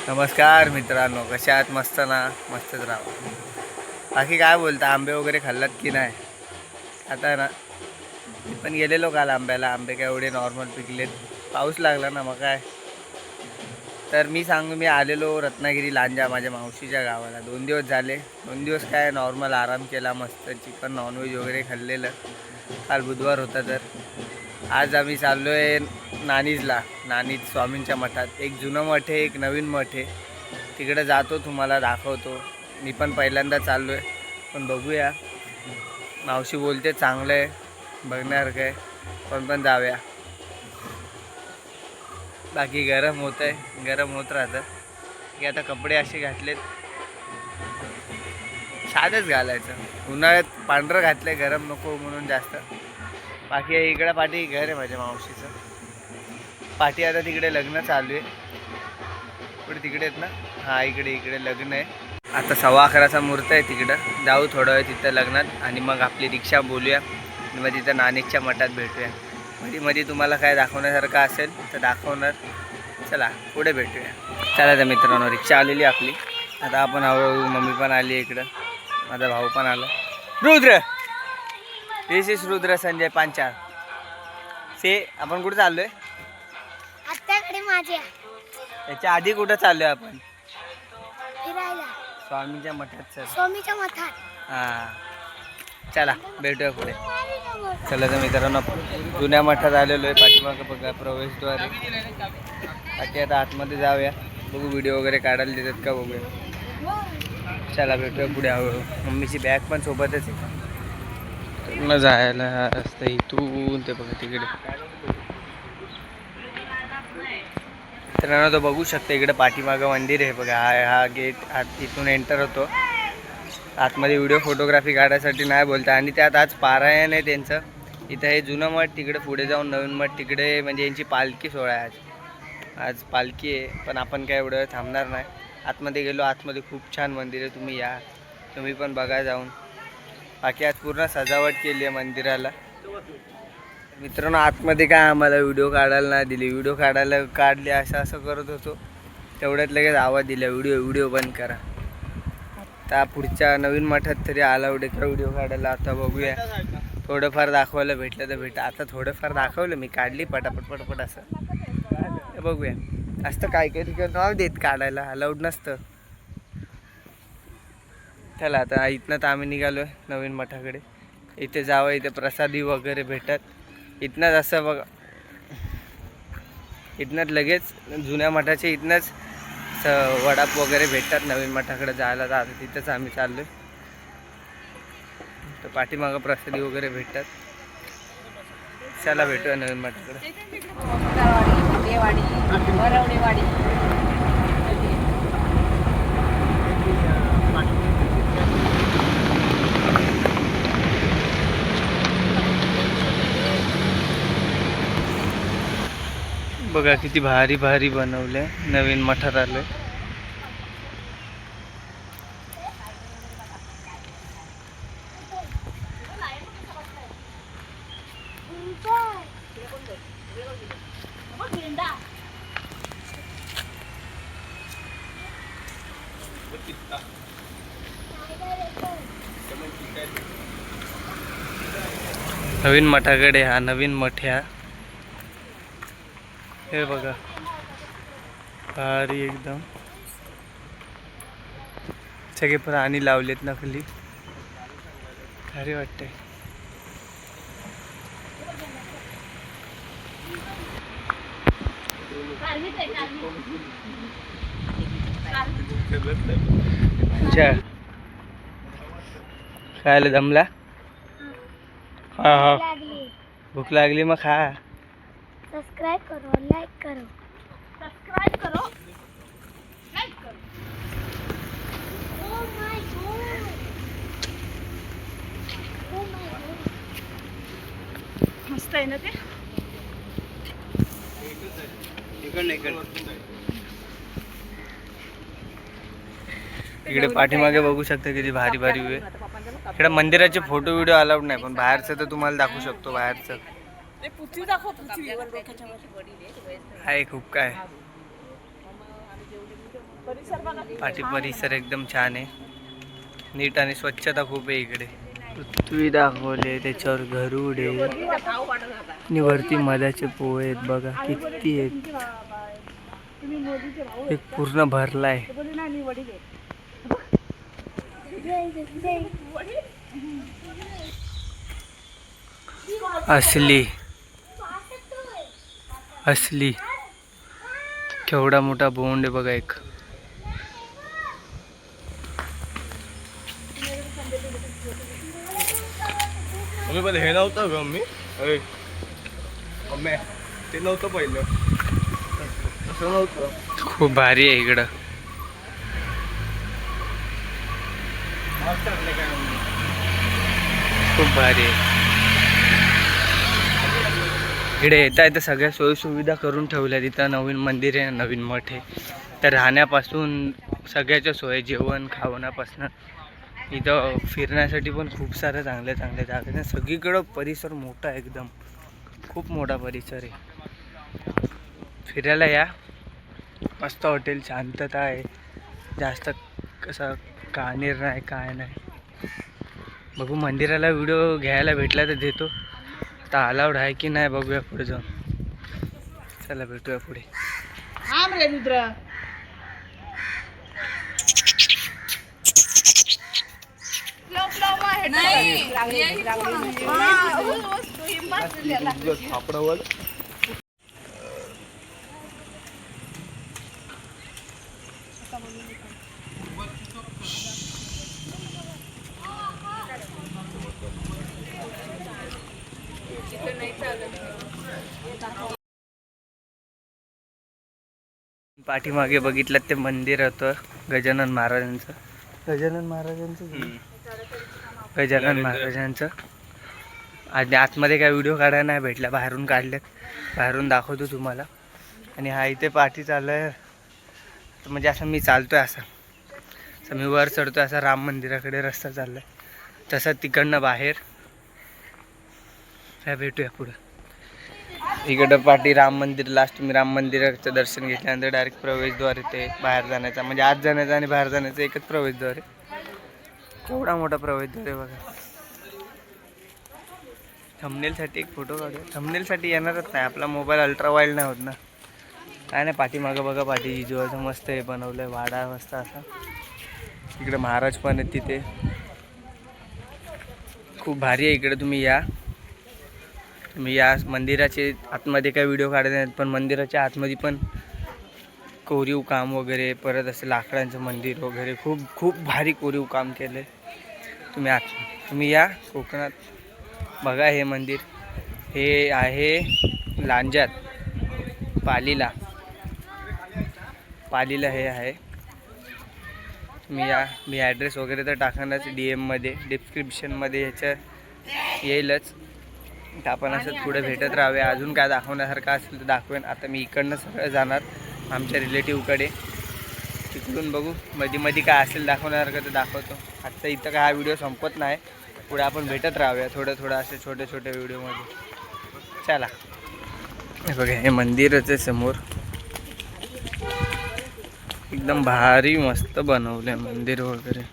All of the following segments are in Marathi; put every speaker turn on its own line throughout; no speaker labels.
नमस्कार मित्रांनो, कशा आहात? मस्त ना? मस्तच राहा. बाकी काय बोलता, आंबे वगैरे खाल्लात की नाही? आता ना मी पण गेलेलो काल आंब्याला. आंबे काय एवढे नॉर्मल पिकलेत, पाऊस लागला ना मग काय. तर मी आलेलो रत्नागिरी लांजा माझ्या मावशीच्या गावाला. 2 दिवस झाले. 2 दिवस काय नॉर्मल आराम केला, मस्त चिकन नॉनव्हेज वगैरे खाल्लेलं. काल बुधवार होता. तर आज आम्ही चाललो आहे नाणीजला. नाणीज स्वामींच्या मठात एक जुनं मठ आहे, एक नवीन मठ आहे. तिकडे जातो, तुम्हाला दाखवतो. मी पण पहिल्यांदा चाललो आहे, पण बघूया. मावशी बोलते चांगलं आहे, बघण्यासारखं आहे, पण जाऊया. बाकी गरम होत आहे, गरम होत राहतं की आता कपडे असे घातलेत, साधंच घालायचं. उन्हाळ्यात पांढरं घातलं आहे, गरम नको म्हणून जास्त. बाकी इकडं पाठी घर आहे माझ्या मावशीचं. पाठी आता तिकडे लग्न चालू आहे. पुढे तिकडे आहेत ना? हां, इकडे लग्न आहे. आता 11:15चा मुहूर्त आहे. तिकडं जाऊ थोडं वेळ तिथं लग्नात, आणि मग आपली रिक्षा बोलूया, आणि मग तिथं नाणीजच्या मठात भेटूया. मध्ये तुम्हाला काय दाखवण्यासारखं असेल तर दाखवणार. चला पुढे भेटूया. चला तर मित्रांनो, रिक्षा आलेली आपली. आता आपण हळूहळू, मम्मी पण आली इकडं, माझा भाऊ पण आला. रुद्र, दिस इज रुद्र संजय पांचाळ. आपण कुठे चाललोय?
आत्याकडे माझ्या.
याच्या आधी कुठं चाललोय आपण?
फिरायला.
स्वामींच्या मठात सर.
स्वामीच्या मठात.
हां, चला भेटूया पुढे. चला तर मित्रांनो, जुन्या मठात आलेलो आहे. पाठीमागं बघा प्रवेशद्वार आहे. बाकी आता आतमध्ये जाऊया, बघू व्हिडिओ वगैरे काढायला देतात का बघूया. चला भेटूया पुढे हळूहळू. मम्मीची बॅग पण सोबतच आहे. न जायला रस्ता इथून ते बघा तिकडे. मित्रांनो, तो बघू शकता इकडे पाठीमागं मंदिर आहे बघा. हा गेट. इथून एंटर होतो आतमध्ये. व्हिडिओ फोटोग्राफी काढायसाठी नाही बोलता. आणि त्यात आज पारायण आहे त्यांचं. इथं हे जुनं मठ, तिकडे पुढे जाऊन नवीन मठ. तिकडे म्हणजे यांची पालखी सोहळा आहे आज पालखी आहे. पण आपण काय एवढं थांबणार नाही. आतमध्ये गेलो. आतमध्ये खूप छान मंदिर आहे, तुम्ही या, तुम्ही पण बघा जाऊन. बाकी आज पूर्ण सजावट केली आहे मंदिराला. मित्रांनो, आतमध्ये काय आम्हाला व्हिडिओ काढायला नाही दिली. व्हिडिओ काढले असं करत होतो, तेवढ्यात लगेच आवाज दिला, व्हिडिओ बंद करा. आता पुढच्या नवीन मठात तरी अलाउड आहे का व्हिडिओ काढायला? आता बघूया. थोडंफार दाखवायला भेटलं तर भेटा. आता थोडंफार दाखवलं मी, काढली पटापट असं. बघूया. असतं काय ठिकाणी नाव देत काढायला, अलाउड नसतं. चला आता इथनं तर आम्ही निघालो आहे नवीन मठाकडे. इथे जावं, इथे प्रसादी वगैरे भेटत. इथनंच असं बघा, इथनंच लगेच जुन्या मठाचे इथनंच वडाप वगैरे भेटतात. नवीन मठाकडे जायला जातं, तिथंच आम्ही चाललो आहे. तर पाठीमागं प्रसादी वगैरे भेटतात. चला भेटूया नवीन मठाकडे. बघा किती भारी भारी बनवलंय. नवीन मठात आलोय. नवीन मठाकडे हा नवीन मठ ह्या. हे बघा भारी एकदम. सगळे प्राणी लावलेत नकली, भारी वाटतंय. खायला जमला? हा, भूक लागली मग खा.
सब्सक्राइब करो, लाइक करो. Oh my God.
मस्त आहे ना ते.
इकडे पाठीमागे बघू शकता किती भारी भारी व्ह्यू आहे. इकडे मंदिराचे फोटो व्हिडिओ अलाउड नाही, पण बाहेरचं तर तुम्हाला दाखवू शकतो. बाहेरचं आहे खूप काय.
परिसर बघा किती
पाठी
छान
परिसर एकदम छान आहे, नीट आणि स्वच्छता खूप आहे इकडे. पृथ्वी दाखवले, त्याच्यावर गरुडे
आहे. खाऊ वाटत होता.
आणि वरती मधाचे पोहे आहेत बघा किती आहेत.
तुमचे तुम्ही मोदीचे भाऊ
एक पूर्ण भरलाय.
ते बोलले नाही मी वडील आहे.
असली असली केवढा मोठा बोंड आहे बघा एक.
पण हे नव्हतं ग मी मम्मी ते नव्हतं पहिलं असं नव्हतं.
खूप भारी आहे इकडं. खूप भारी आहे इकडे. येता येतं सगळ्या सोयीसुविधा करून ठेवल्या. तिथं नवीन मंदिर आहे, नवीन मठ आहे. तर राहण्यापासून सगळ्याच्या सोय, जेवण खावण्यापासून इथं फिरण्यासाठी पण खूप साऱ्या चांगल्या चांगल्या जागा आहेत. सगळीकडं परिसर मोठा आहे एकदम, खूप मोठा परिसर आहे. फिरायला या, मस्त हॉटेल, शांतता आहे, जास्त कसं काणीर नाही काय नाही. बघू मंदिराला व्हिडिओ घ्यायला भेटला तर देतो, आता अलाउड आहे की नाही बघूया पुढे जाऊन. चला भेटूया पुढे.
थांब रे रुद्र.
सापडावर
पाठीमागे बघितलं ते मंदिर होतं गजानन महाराजांचं. गजानन महाराजांचं आणि आतमध्ये काय व्हिडिओ काढायला नाही भेटला, बाहेरून काढलेत, बाहेरून दाखवतो तुम्हाला. आणि हा इथे पाठी चाललाय, म्हणजे असं मी चालतोय असं मी वर चढतोय, असा राम मंदिराकडे रस्ता चाललाय, तसं तिकडनं बाहेर. काय भेटूया पुढं. इकडं पाठी राम मंदिर, लास्ट तुम्ही राम मंदिराचं दर्शन घेतल्यानंतर डायरेक्ट प्रवेशद्वार येते बाहेर जाण्याचा, म्हणजे आत जाण्याचा आणि बाहेर जाण्याचा एकच प्रवेशद्वार आहे. केवढा मोठा प्रवेशद्वार आहे बघा. थंबनेलसाठी एक फोटो काढूया. थंबनेलसाठी येणारच नाही, आपला मोबाईल अल्ट्रा वाईल्ड नाही होत ना. काय नाही, पाठीमागं बघा, पाठी जिवाचं मस्त हे बनवलं आहे, वाडा मस्त असा. इकडे महाराज पण आहेत तिथे, खूप भारी आहे इकडे. तुम्ही या मंदिराचे आतमध्ये काय व्हिडिओ काढत नाहीत, पण मंदिराच्या आतमध्ये पण कोरीव काम वगैरे, परत असं लाकडांचं मंदिर वगैरे, खूप खूप भारी कोरीव काम केलं आहे. तुम्ही या कोकणात बघा. हे मंदिर हे आहे लांजात, पालीला हे आहे. तुम्ही या. मी ॲड्रेस वगैरे तर टाकणारच DMमध्ये, डिस्क्रिप्शनमध्ये ह्याचं येईलच. तर आपण असं पुढे भेटत राहूया. अजून काय दाखवण्यासारखं असेल तर दाखवेन. आता मी इकडनं सगळं जाणार आमच्या रिलेटिव्हकडे, तिकडून बघू मध्ये काय असेल दाखवण्यासारखं तर दाखवतो. आजचा इथं काय हा व्हिडिओ संपत नाही, पुढे आपण भेटत राहूया थोडं असे छोटे छोटे व्हिडिओमध्ये. चला. हे बघा, हे मंदिरच आहे समोर, एकदम भारी मस्त बनवलं आहे मंदिर वगैरे.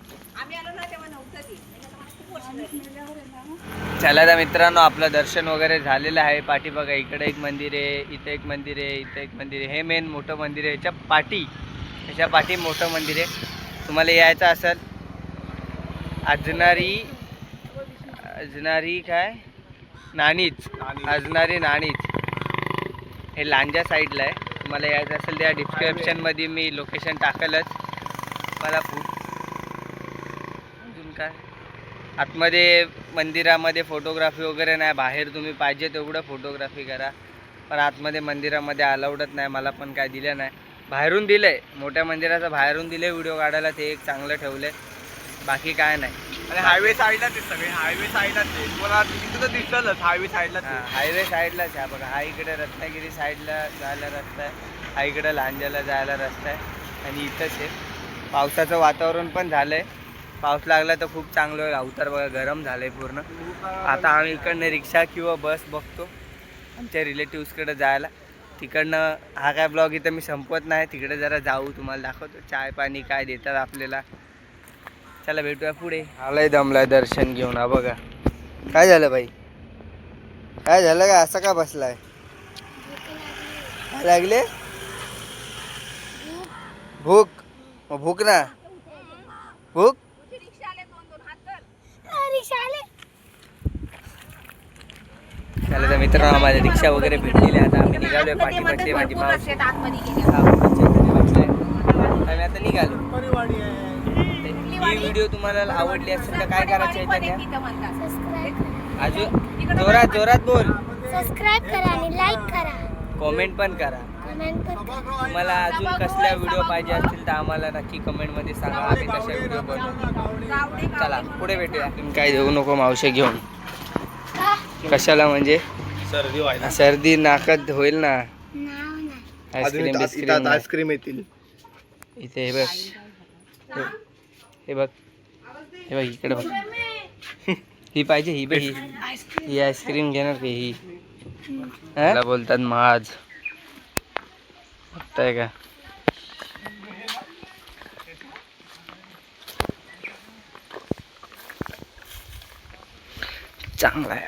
चला तर मित्रांनो, आपलं दर्शन वगैरे झालेलं आहे. पाठी बघा, इकडे एक मंदिर आहे, इथे एक मंदिर आहे, इथे एक मंदिर आहे. हे मेन मोठं मंदिर आहे. ह्याच्या पाठी मोठं मंदिर आहे. तुम्हाला यायचं असेल अजनारी काय अजनारी नाणीच, हे लांजा साईडला आहे. तुम्हाला यायचं असेल त्या डिस्क्रिप्शनमध्ये मी लोकेशन टाकलंच. मला अजून काय आतमध्ये मंदिरामध्ये फोटोग्राफी वगैरे नाही, बाहेर तुम्ही पाहिजे तेवढं फोटोग्राफी करा, पण आतमध्ये मंदिरामध्ये अलाउडच नाही. मला पण काय दिलं नाही, बाहेरून दिलं आहे, मोठ्या मंदिराचं बाहेरून दिलं आहे व्हिडिओ काढायला, ते एक चांगलं ठेवलं आहे, बाकी काय नाही.
आणि हायवे साईडला ते सगळे हायवे साईडला ते तुम्हाला तिथं तर दिसलंच हायवे साईडला.
हायवे साईडलाच आहे बघा. हा इकडे रत्नागिरी साईडला जायला रस्ता आहे, हा इकडे लांजाला जायला रस्ता आहे, आणि इथंच आहे. पावसाचं वातावरण पण झालं आहे, पाऊस लागला तर खूप चांगलं होईल. अवतार बघा गरम झालं आहे पूर्ण. आता आम्ही इकडनं रिक्षा किंवा बस बघतो आमच्या रिलेटिव्सकडे जायला, तिकडनं हा काय ब्लॉग इथं मी संपवत नाही, तिकडे जरा जाऊ, तुम्हाला दाखवतो चाय पाणी काय देतात आपल्याला. चला भेटूया पुढे. आलाय दमलाय दर्शन घेऊन. हा बघा काय झालं बाई, काय झालं काय, असं का बसलाय? काय लागले? भूक? मग भूक ना, भूक. चला तर मित्रांनो, आम्हाला रिक्षा वगैरे भेटलेली. आता आम्ही निघालोय पाठीमध्ये. माझी मावशी आम्ही आता निघालो. ही व्हिडिओ तुम्हाला आवडली असेल तर काय करायचं आहे त्या
सबस्क्राईब करा.
अजून जोरात जोरात बोल.
सबस्क्राईब करा आणि लाईक करा.
कमेंट पण करा.
कमेंट पण करा.
तुम्हाला अजून कसल्या व्हिडिओ पाहिजे असतील तर आम्हाला नक्की कमेंटमध्ये सांगा, आम्ही तशा व्हिडिओ बनवू. चला पुढे भेटूया. तुम्ही काय देऊ नको मावशी घेऊन.
का?
कशाला म्हणजे?
सर्दी व्हायला.
सर्दी नाकात होईल ना.
नाव नाही.
आईस्क्रीम बिस्क्रीम
आईस्क्रीम येतील.
इथे हे बघ, हे बघ, हे बघ इकडे बघ. ही पाहिजे, ही बघ, ही आईस्क्रीम घेणार का ही? त्याला बोलतात माज. बघताय का? चांगला आहे.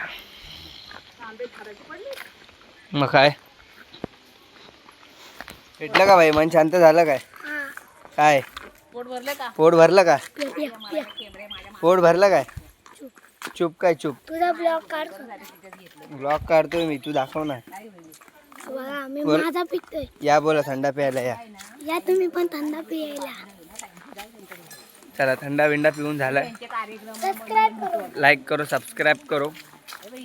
मग काय भेटलं का बाई? मन शांत झालं काय?
हा.
काय
पोट भरलं का?
पोट भरलं का?
ये, ये, ये.
पोट भरलं काय? चुप काय चुप?
तुझा ब्लॉग काढ.
ब्लॉग काढतोय मी, तू दाखव ना.
बघा मी
बोल.
माझा पितोय.
या बोला थंडा प्यायला या.
या तुम्ही पण थंड पियायला.
चला थंडा बिंडा पिऊन झालाय.
सबस्क्राईब करो.
लाईक करो, सबस्क्राईब करो.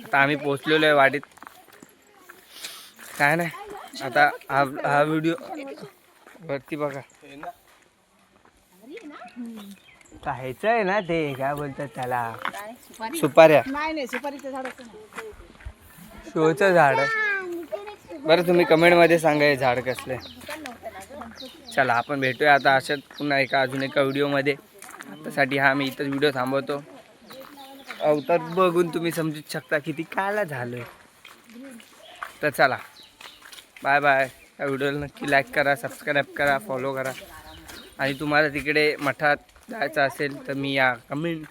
आता आम्ही पोचलेलो आहे वाडीत. काय नाही आता हा व्हिडिओ वरती बघा. खायचं आहे ना ते, काय बोलतात त्याला, सुपाऱ्या.
नाही सुपारीचं झाड असतं ना.
शोचं झाड. बरं तुम्ही कमेंटमध्ये सांगा हे झाड कसले. चला आपण भेटूया आता अशाच पुन्हा अजून एका व्हिडिओमध्ये. आतासाठी हा मी इथंच व्हिडिओ थांबवतो. अवतार बघून तुम्ही समजू शकता किती काला झालोय. तर चला बाय बाय. या व्हिडिओला नक्की लाईक करा, सबस्क्राईब करा, फॉलो करा. आणि तुम्हाला तिकडे मठात जायचं असेल तर मी या कमेंट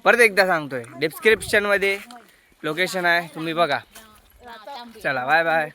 परत एकदा सांगतोय, डिस्क्रिप्शनमध्ये लोकेशन आहे, तुम्ही बघा. चला बाय बाय.